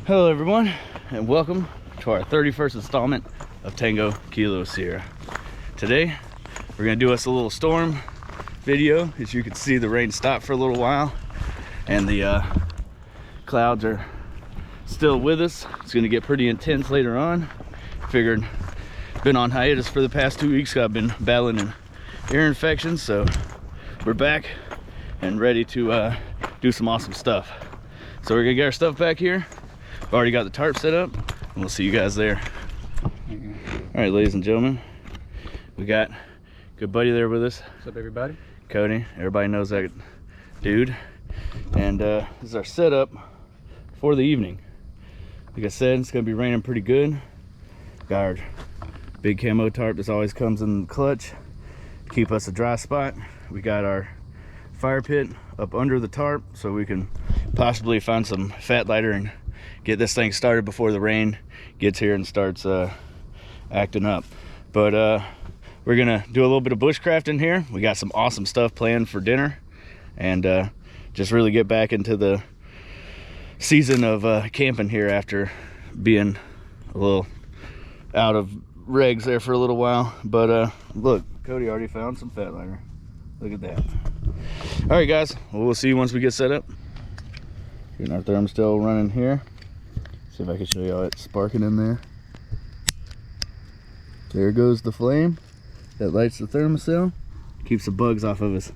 Hello everyone, and welcome to our 31st installment of Tango Kilo Sierra. Today, we're gonna do us a little storm video. As you can see, the rain stopped for a little while, and the clouds are still with us. It's gonna get pretty intense later on. Figured, been on hiatus for the past 2 weeks. I've been battling an ear infection, so we're back and ready to do some awesome stuff. So we're gonna get our stuff back here. I've already got the tarp set up, and we'll see you guys there. All right, ladies and gentlemen, we got a good buddy there with us. What's up, everybody? Cody. Everybody knows that dude. And this is our setup for the evening. Like I said, it's gonna be raining pretty good. Got our big camo tarp that always comes in the clutch to keep us a dry spot. We got our fire pit up under the tarp so we can possibly find some fat lighter and get this thing started before the rain gets here and starts acting up. But we're gonna do a little bit of bushcrafting here. We got some awesome stuff planned for dinner, and just really get back into the season of camping here after being a little out of regs there for a little while. But look, Cody already found some fat lighter. Look at that. All right, guys, well, we'll see you once we get set up. Getting our thermostat running here. See if I can show you how it's sparking in there. There goes the flame that lights the thermostat, keeps the bugs off of us.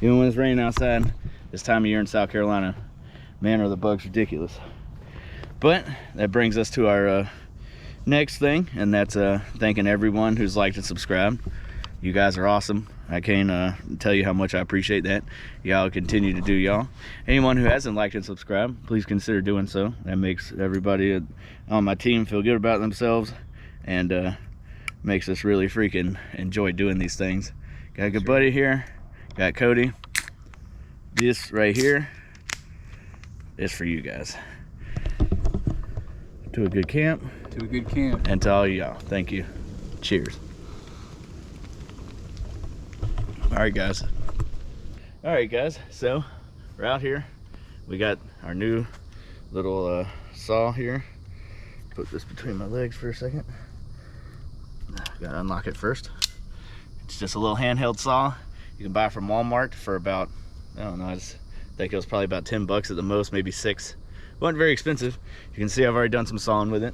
Even when it's raining outside this time of year in South Carolina, man, are the bugs ridiculous. But that brings us to our next thing, and that's thanking everyone who's liked and subscribed. You guys are awesome. I can't tell you how much I appreciate that. Y'all continue to do y'all. Anyone who hasn't liked and subscribed, please consider doing so. That makes everybody on my team feel good about themselves, and makes us really freaking enjoy doing these things. Got a good buddy here. Got Cody. This right here is for you guys. To a good camp. To a good camp. And to all y'all, thank you. Cheers. All right guys, so we're out here. We got our new little saw here. Put this between my legs for a second. Gotta unlock it first. It's just a little handheld saw you can buy from Walmart for about, I don't know, I think it was probably about 10 bucks at the most, maybe 6. Wasn't very expensive. You can see I've already done some sawing with it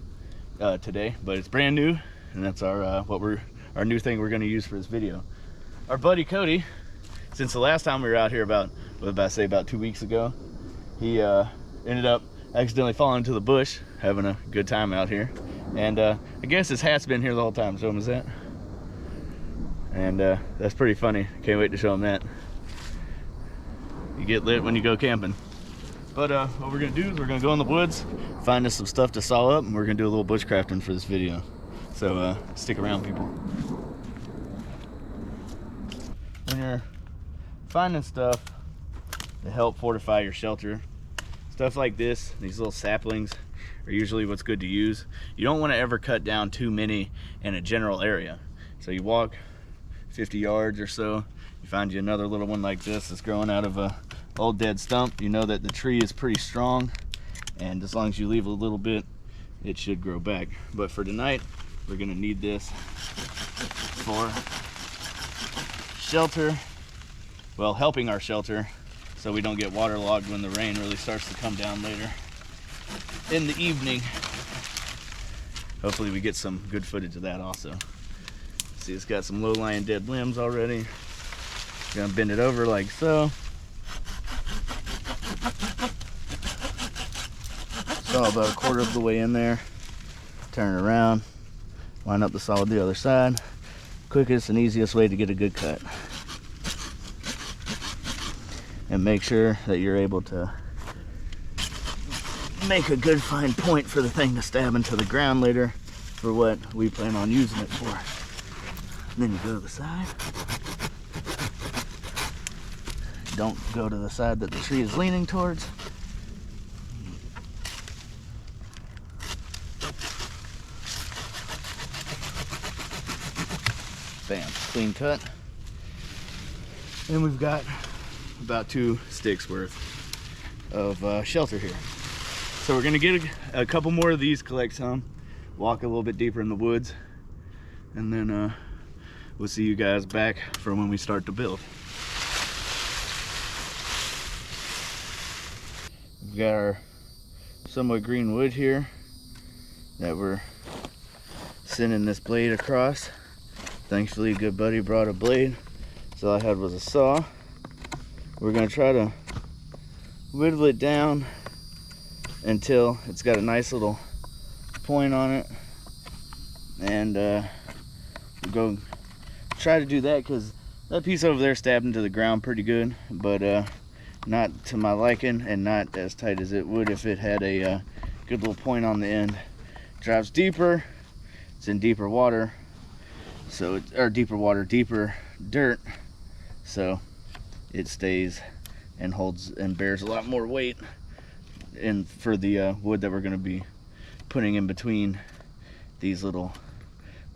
today, but it's brand new, and that's our our new thing we're gonna use for this video. Our buddy Cody, since the last time we were out here about 2 weeks ago, he ended up accidentally falling into the bush, having a good time out here. And I guess his hat's been here the whole time. Show him his hat. And that's pretty funny. Can't wait to show him that. You get lit when you go camping. But what we're gonna do is we're gonna go in the woods, find us some stuff to saw up, and we're gonna do a little bushcrafting for this video. So stick around, people. When you're finding stuff to help fortify your shelter, stuff like this, these little saplings are usually what's good to use. You don't want to ever cut down too many in a general area. So you walk 50 yards or so, you find you another little one like this that's growing out of a old dead stump. You know that the tree is pretty strong, and as long as you leave a little bit, it should grow back. But for tonight, we're gonna need this for shelter, well, helping our shelter so we don't get waterlogged when the rain really starts to come down later in the evening. Hopefully we get some good footage of that also. See, it's got some low-lying dead limbs already. Gonna bend it over like so. Saw about a quarter of the way in there. Turn it around, line up the saw with the other side. Quickest and easiest way to get a good cut. And make sure that you're able to make a good fine point for the thing to stab into the ground later for what we plan on using it for. And then you go to the side. Don't go to the side that the tree is leaning towards. Bam, clean cut. And we've got about 2 sticks worth of shelter here. So we're gonna get a couple more of these, collect some, walk a little bit deeper in the woods, and then we'll see you guys back for when we start to build. We've got our somewhat green wood here that we're sending this blade across. Thankfully, a good buddy brought a blade, so all I had was a saw. We're gonna try to whittle it down until it's got a nice little point on it, and we'll go try to do that because that piece over there stabbed into the ground pretty good, but not to my liking, and not as tight as it would if it had a good little point on the end. Drives deeper, it's in deeper water, so deeper dirt, so it stays and holds and bears a lot more weight. And for the wood that we're going to be putting in between these little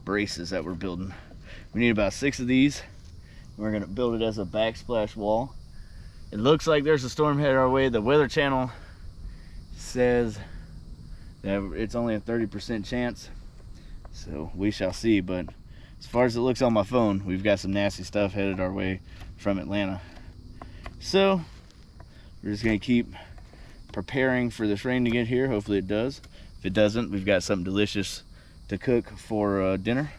braces that we're building, we need about 6 of these. We're going to build it as a backsplash wall. It looks like there's a storm headed our way. The Weather Channel says that it's only a 30% chance, so we shall see. But as far as it looks on my phone, we've got some nasty stuff headed our way from Atlanta. So we're just going to keep preparing for this rain to get here. Hopefully it does. If it doesn't, we've got something delicious to cook for dinner,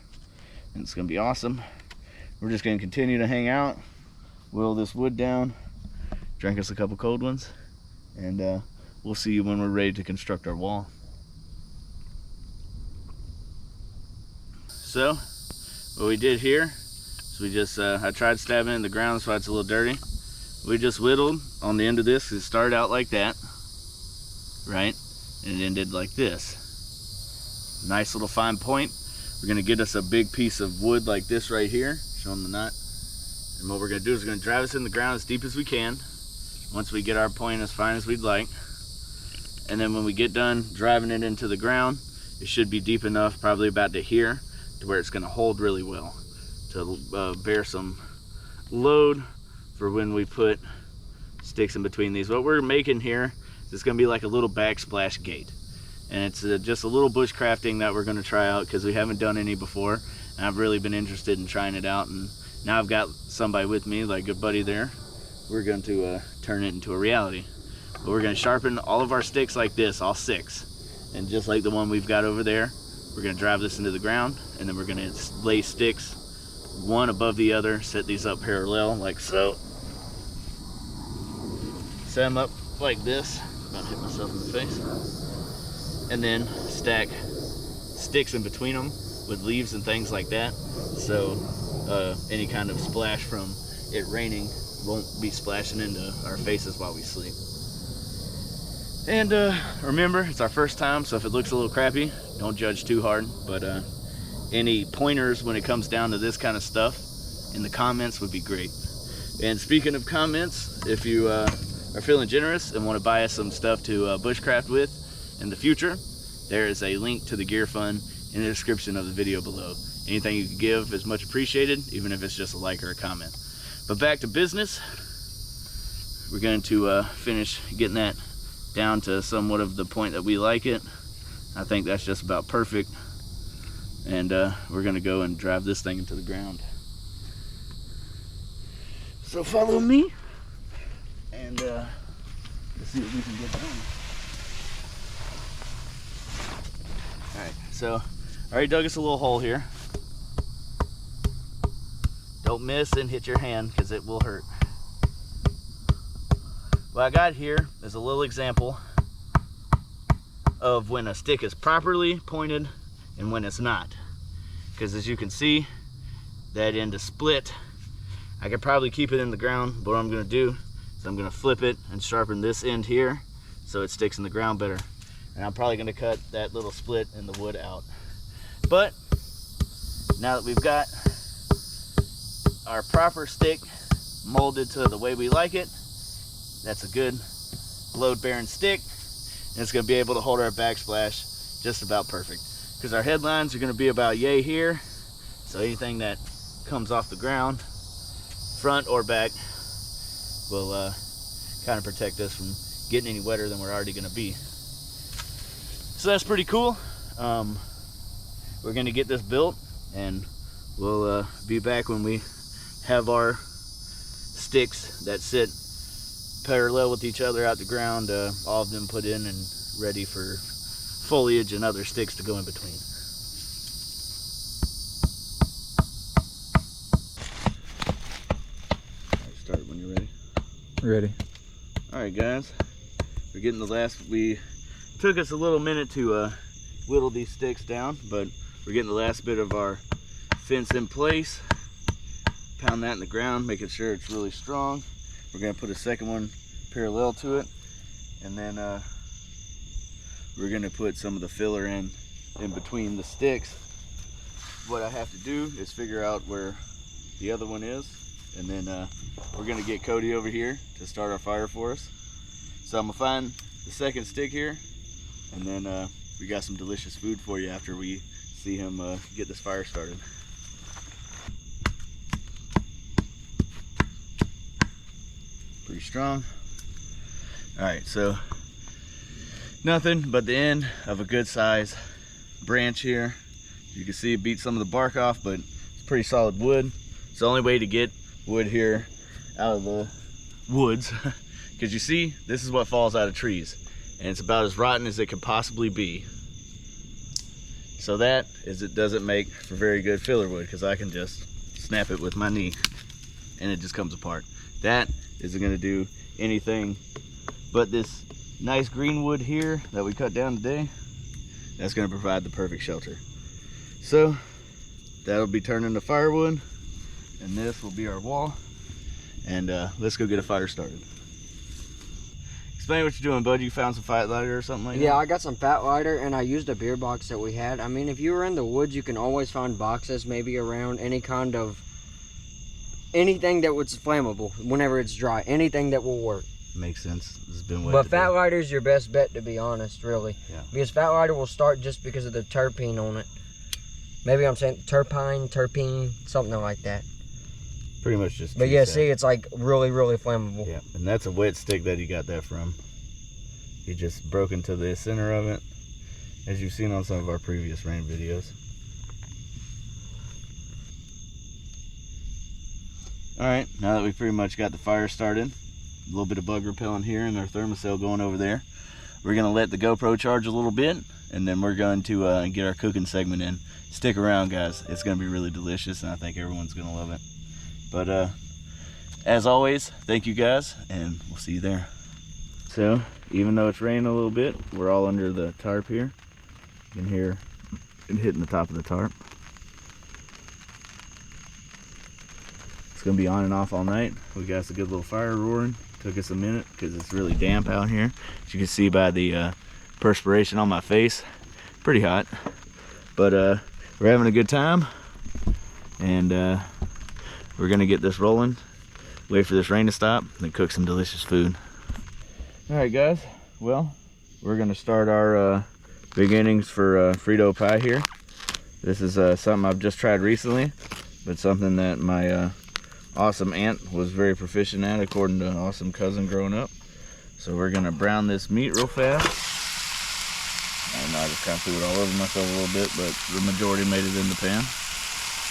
and it's going to be awesome. We're just going to continue to hang out, whittle this wood down, drink us a couple cold ones, and we'll see you when we're ready to construct our wall. So what we did here is we just I tried stabbing it in the ground so it's a little dirty. We just whittled on the end of this. It started out like that, right, and it ended like this. Nice little fine point. We're gonna get us a big piece of wood like this right here, show them the nut, and what we're gonna do is we're gonna drive this in the ground as deep as we can once we get our point as fine as we'd like. And then when we get done driving it into the ground, it should be deep enough, probably about to here, to where it's going to hold really well, to bear some load for when we put sticks in between these. What we're making here is going to be like a little backsplash gate, and it's just a little bushcrafting that we're going to try out because we haven't done any before, and I've really been interested in trying it out, and now I've got somebody with me, like a good buddy there. We're going to turn it into a reality. But we're going to sharpen all of our sticks like this, all 6, and just like the one we've got over there, we're going to drive this into the ground, and then we're going to lay sticks one above the other, set these up parallel like so, set them up like this, about to hit myself in the face, and then stack sticks in between them with leaves and things like that, so any kind of splash from it raining won't be splashing into our faces while we sleep. And remember, it's our first time, so if it looks a little crappy, don't judge too hard. But any pointers when it comes down to this kind of stuff in the comments would be great. And speaking of comments, if you are feeling generous and want to buy us some stuff to bushcraft with in the future, there is a link to the gear fund in the description of the video below. Anything you can give is much appreciated, even if it's just a like or a comment. But back to business. We're going to finish getting that down to somewhat of the point that we like it. I think that's just about perfect, and we're gonna go and drive this thing into the ground. So follow me, and let's see what we can get done. Alright, so I already dug us a little hole here. Don't miss and hit your hand because it will hurt. What I got here is a little example of when a stick is properly pointed and when it's not. Because as you can see, that end is split. I could probably keep it in the ground, but what I'm going to do is I'm going to flip it and sharpen this end here so it sticks in the ground better. And I'm probably going to cut that little split in the wood out. But now that we've got our proper stick molded to the way we like it, that's a good load-bearing stick, and it's going to be able to hold our backsplash just about perfect. Because our headlines are going to be about yay here, so anything that comes off the ground, front or back, will kind of protect us from getting any wetter than we're already going to be. So that's pretty cool. We're gonna get this built, and we'll be back when we have our sticks that sit parallel with each other out the ground, all of them put in and ready for foliage and other sticks to go in between. Start when you're ready. Ready. All right, guys, we're getting the last. We took us a little minute to whittle these sticks down, but we're getting the last bit of our fence in place. Pound that in the ground, making sure it's really strong. We're gonna put a second one parallel to it, and then we're gonna put some of the filler in between the sticks. What I have to do is figure out where the other one is, and then we're gonna get Cody over here to start our fire for us. So I'm gonna find the second stick here, and then we got some delicious food for you after we see him get this fire started. Pretty strong. All right, so nothing but the end of a good size branch here. You can see it beat some of the bark off, but it's pretty solid wood. It's the only way to get wood here out of the woods, because you see, this is what falls out of trees, and it's about as rotten as it could possibly be. So that is, it doesn't make for very good filler wood, because I can just snap it with my knee and it just comes apart. That isn't going to do anything, but this nice green wood here that we cut down today, that's going to provide the perfect shelter. So that'll be turned into firewood, and this will be our wall. And let's go get a fire started. Explain what you're doing, bud. You found some fat lighter or something like that? Yeah, I got some fat lighter, and I used a beer box that we had. I mean, if you were in the woods, you can always find boxes maybe around any kind of anything that was flammable whenever it's dry. Anything that will work. Makes sense. This has been wet. But fat lighter is your best bet, to be honest, really. Yeah. Because fat lighter will start just because of the terpene on it. Maybe I'm saying terpene, something like that. Pretty much just. But yeah, see, it's like really, really flammable. Yeah, and that's a wet stick that he got that from. He just broke into the center of it, as you've seen on some of our previous rain videos. All right, now that we've pretty much got the fire started, a little bit of bug repellent here and our thermocell going over there, we're gonna let the GoPro charge a little bit, and then we're going to get our cooking segment in. Stick around, guys. It's gonna be really delicious, and I think everyone's gonna love it. But as always, thank you guys, and we'll see you there. So, even though it's raining a little bit, we're all under the tarp here. You can hear it hitting the top of the tarp. It's gonna be on and off all night. We got us a good little fire roaring. Took us a minute because it's really damp out here. As you can see by the perspiration on my face, pretty hot. But we're having a good time, and we're gonna get this rolling, wait for this rain to stop, and then cook some delicious food. All right, guys. Well, we're gonna start our beginnings for Frito Pie here. This is something I've just tried recently, but something that my awesome aunt was very proficient at, according to an awesome cousin growing up. So we're gonna brown this meat real fast. I don't know, I just kind of threw it all over myself a little bit, but the majority made it in the pan.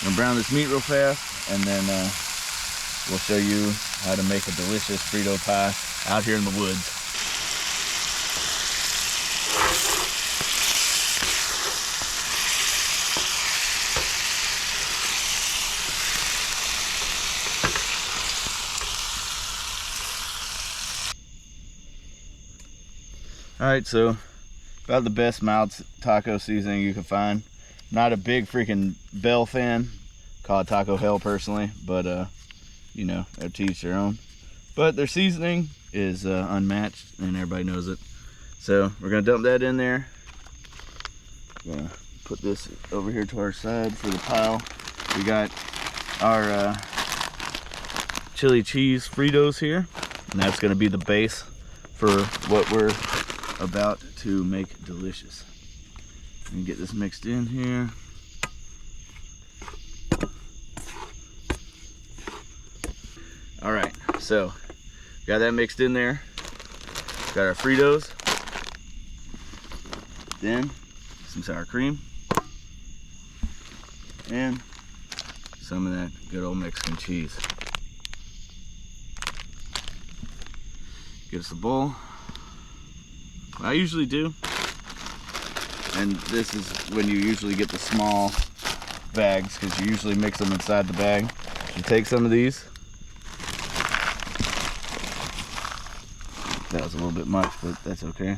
I'm gonna brown this meat real fast, and then we'll show you how to make a delicious Frito pie out here in the woods. Alright, so about the best mild taco seasoning you can find. Not a big freaking Bell fan. Call it Taco Hell personally, but you know, to each their own. But their seasoning is unmatched, and everybody knows it. So we're gonna dump that in there. Gonna put this over here to our side for the pile. We got our chili cheese Fritos here, and that's gonna be the base for what we're about to make delicious. And get this mixed in here. All right, so got that mixed in there. Got our Fritos. Then some sour cream. And some of that good old Mexican cheese. Get us a bowl. I usually do. And this is when you usually get the small bags, because you usually mix them inside the bag. You take some of these. That was a little bit much, but that's okay.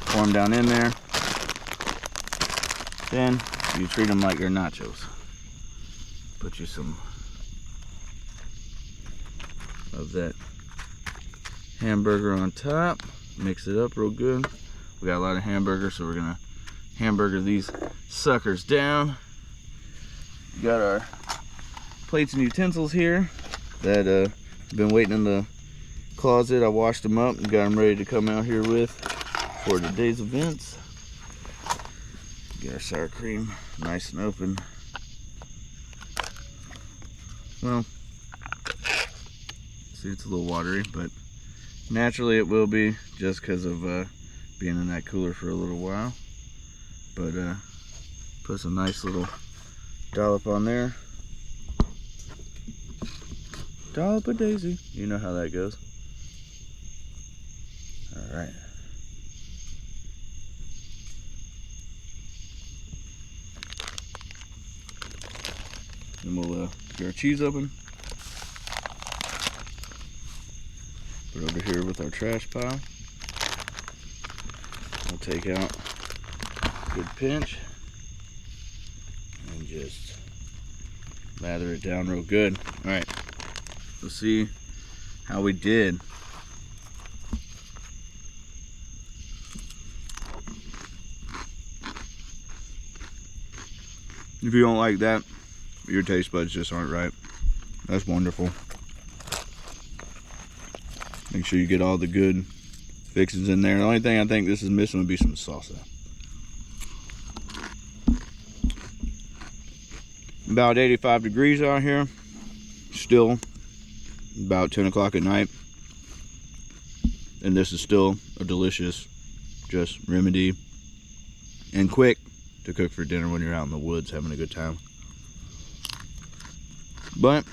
Pour them down in there. Then you treat them like your nachos. Put you some of that hamburger on top. Mix it up real good. We got a lot of hamburgers, so we're gonna hamburger these suckers down. We got our plates and utensils here that have been waiting in the closet. I washed them up and got them ready to come out here with for today's events. Get our sour cream nice and open. Well, see, it's a little watery, but naturally it will be just because of being in that cooler for a little while. But put some nice little dollop on there. Dollop of daisy. You know how that goes. All right. And we'll get our cheese open. Put it over here with our trash pile. We'll take out a good pinch and just lather it down real good. All right, let's see how we did. If you don't like that, your taste buds just aren't right. That's wonderful. Make sure you get all the good fixings in there. The only thing I think this is missing would be some salsa. About 85 degrees out here. Still about 10 o'clock at night. And this is still a delicious just remedy and quick to cook for dinner when you're out in the woods having a good time. But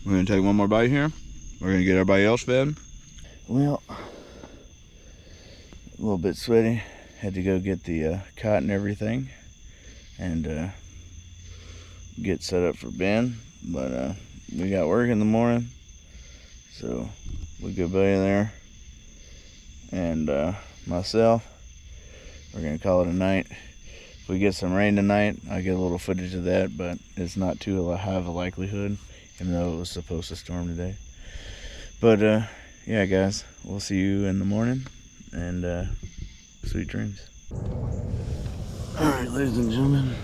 we're gonna take one more bite here. We're gonna get everybody else fed. Well, a little bit sweaty. Had to go get the cot and everything and get set up for Ben. But we got work in the morning, so we'll go by there. And myself, we're gonna call it a night. If we get some rain tonight, I'll get a little footage of that, but it's not too high of a likelihood, even though it was supposed to storm today. But yeah, guys, we'll see you in the morning, and sweet dreams. Alright, ladies and gentlemen,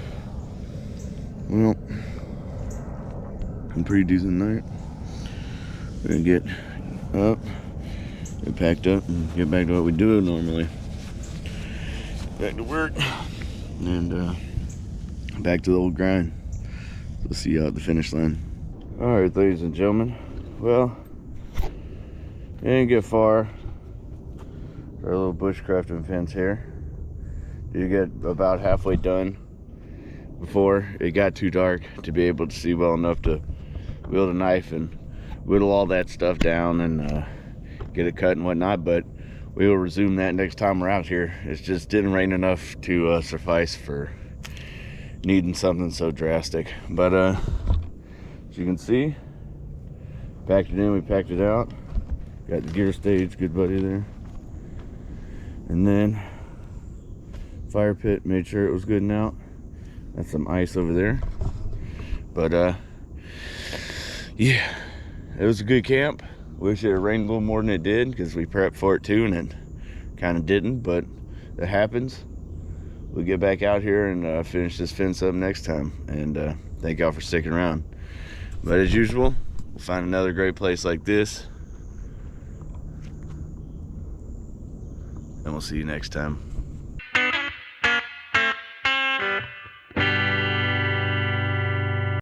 well, a pretty decent night. We're gonna get up, get packed up, and get back to what we do normally. Back to work, and back to the old grind. We'll see you out at the finish line. Alright, ladies and gentlemen, well, didn't get far. Our little bushcrafting fence here. Did get about halfway done before it got too dark to be able to see well enough to wield a knife and whittle all that stuff down and get it cut and whatnot. But we will resume that next time we're out here. It just didn't rain enough to suffice for needing something so drastic. But as you can see, packed it in, we packed it out. Got the gear stage, good buddy there. And then fire pit, made sure it was good and out. That's some ice over there. But yeah, it was a good camp. Wish it had rained a little more than it did, because we prepped for it too and it kind of didn't, but it happens. We'll get back out here and finish this fence up next time. And thank y'all for sticking around. But as usual, we'll find another great place like this, and we'll see you next time.